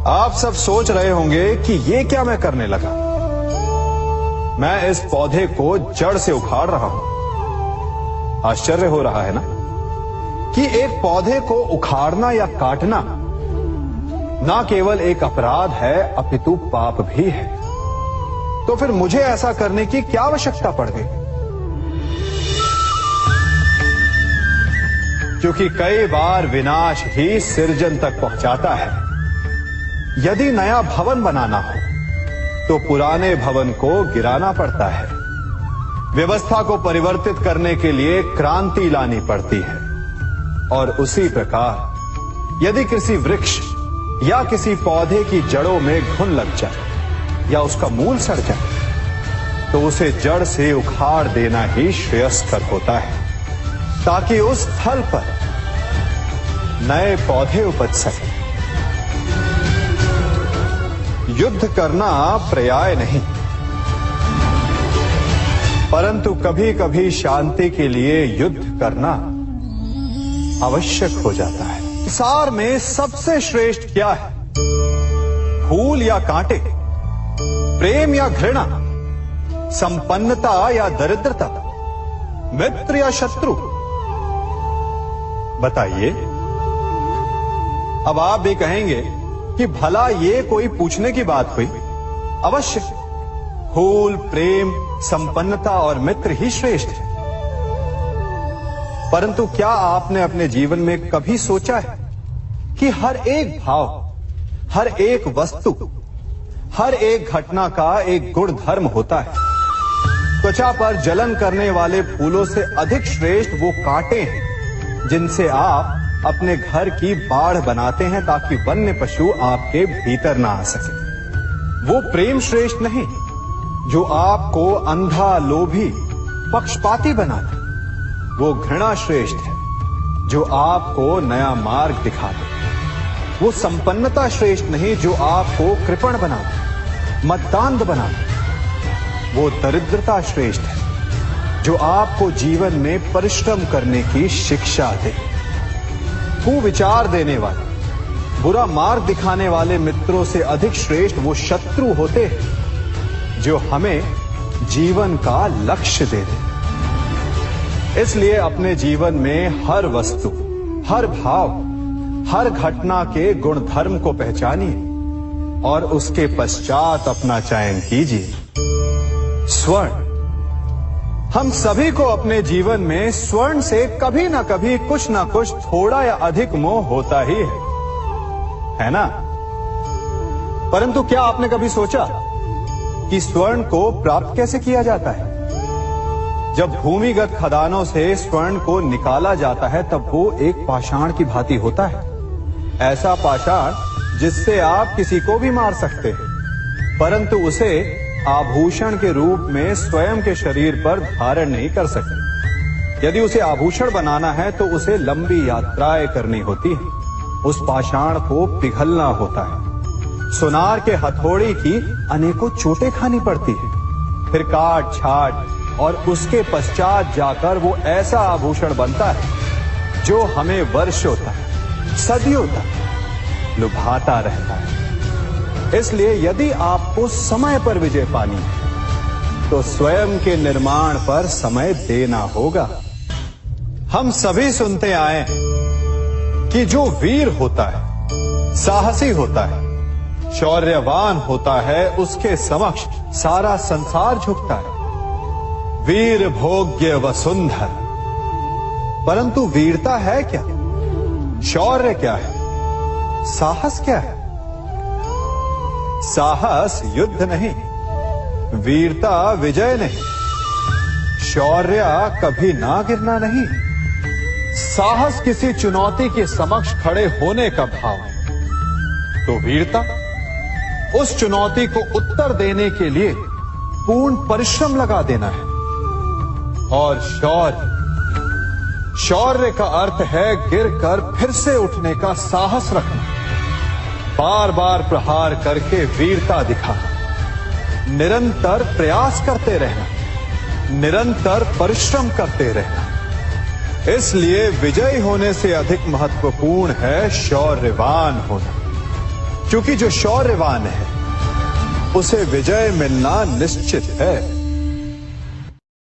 आप सब सोच रहे होंगे कि ये क्या मैं करने लगा। मैं इस पौधे को जड़ से उखाड़ रहा हूं। आश्चर्य हो रहा है ना कि एक पौधे को उखाड़ना या काटना ना केवल एक अपराध है अपितु पाप भी है। तो फिर मुझे ऐसा करने की क्या आवश्यकता पड़ गई? क्योंकि कई बार विनाश ही सृजन तक पहुंचाता है। यदि नया भवन बनाना हो तो पुराने भवन को गिराना पड़ता है। व्यवस्था को परिवर्तित करने के लिए क्रांति लानी पड़ती है। और उसी प्रकार यदि किसी वृक्ष या किसी पौधे की जड़ों में घुन लग जाए या उसका मूल सड़ जाए तो उसे जड़ से उखाड़ देना ही श्रेयस्कर होता है, ताकि उस स्थल पर नए पौधे उपज सके। युद्ध करना पर्याय नहीं, परंतु कभी कभी शांति के लिए युद्ध करना आवश्यक हो जाता है। संसार में सबसे श्रेष्ठ क्या है? फूल या कांटे, प्रेम या घृणा, संपन्नता या दरिद्रता, मित्र या शत्रु? बताइए। अब आप भी कहेंगे कि भला ये कोई पूछने की बात हुई? अवश्य, फूल, प्रेम, संपन्नता और मित्र ही श्रेष्ठ है। परंतु क्या आपने अपने जीवन में कभी सोचा है कि हर एक भाव, हर एक वस्तु, हर एक घटना का एक गुण धर्म होता है? त्वचा पर जलन करने वाले फूलों से अधिक श्रेष्ठ वो कांटे हैं जिनसे आप अपने घर की बाढ़ बनाते हैं ताकि वन्य पशु आपके भीतर ना आ सके। वो प्रेम श्रेष्ठ नहीं जो आपको अंधा, लोभी, पक्षपाती बनाता। वो घृणा श्रेष्ठ है जो आपको नया मार्ग दिखाते। वो संपन्नता श्रेष्ठ नहीं जो आपको कृपण बनाते, मद्दांध बनाते। वो दरिद्रता श्रेष्ठ है जो आपको जीवन में परिश्रम करने की शिक्षा दे। कुविचार देने वाले, बुरा मार्ग दिखाने वाले मित्रों से अधिक श्रेष्ठ वो शत्रु होते हैं जो हमें जीवन का लक्ष्य दे दे। इसलिए अपने जीवन में हर वस्तु, हर भाव, हर घटना के गुण धर्म को पहचानिए और उसके पश्चात अपना चयन कीजिए। स्वर्ण। हम सभी को अपने जीवन में स्वर्ण से कभी ना कभी कुछ ना कुछ थोड़ा या अधिक मोह होता ही है ना? परंतु क्या आपने कभी सोचा कि स्वर्ण को प्राप्त कैसे किया जाता है? जब भूमिगत खदानों से स्वर्ण को निकाला जाता है तब वो एक पाषाण की भांति होता है। ऐसा पाषाण जिससे आप किसी को भी मार सकते हैं, परंतु उसे आभूषण के रूप में स्वयं के शरीर पर धारण नहीं कर सकते। यदि उसे आभूषण बनाना है तो उसे लंबी यात्राएं करनी होती है। उस पाषाण को पिघलना होता है। सुनार के हथौड़ी की अनेकों चोटें खानी पड़ती है। फिर काट छाट और उसके पश्चात जाकर वो ऐसा आभूषण बनता है जो हमें वर्षों तक, सदियों तक लुभाता रहता है। इसलिए यदि आपको समय पर विजय पानी है तो स्वयं के निर्माण पर समय देना होगा। हम सभी सुनते आए कि जो वीर होता है, साहसी होता है, शौर्यवान होता है, उसके समक्ष सारा संसार झुकता है। वीर भोग्य वसुंधर। परंतु वीरता है क्या? शौर्य क्या है? साहस क्या है? साहस युद्ध नहीं, वीरता विजय नहीं, शौर्य कभी ना गिरना नहीं। साहस किसी चुनौती के समक्ष खड़े होने का भाव है, तो वीरता उस चुनौती को उत्तर देने के लिए पूर्ण परिश्रम लगा देना है। और शौर्य का अर्थ है गिरकर फिर से उठने का साहस रखना, बार बार प्रहार करके वीरता दिखाना, निरंतर प्रयास करते रहना, निरंतर परिश्रम करते रहना। इसलिए विजयी होने से अधिक महत्वपूर्ण है शौर्यवान होना। क्योंकि जो शौर्यवान है उसे विजय मिलना निश्चित है।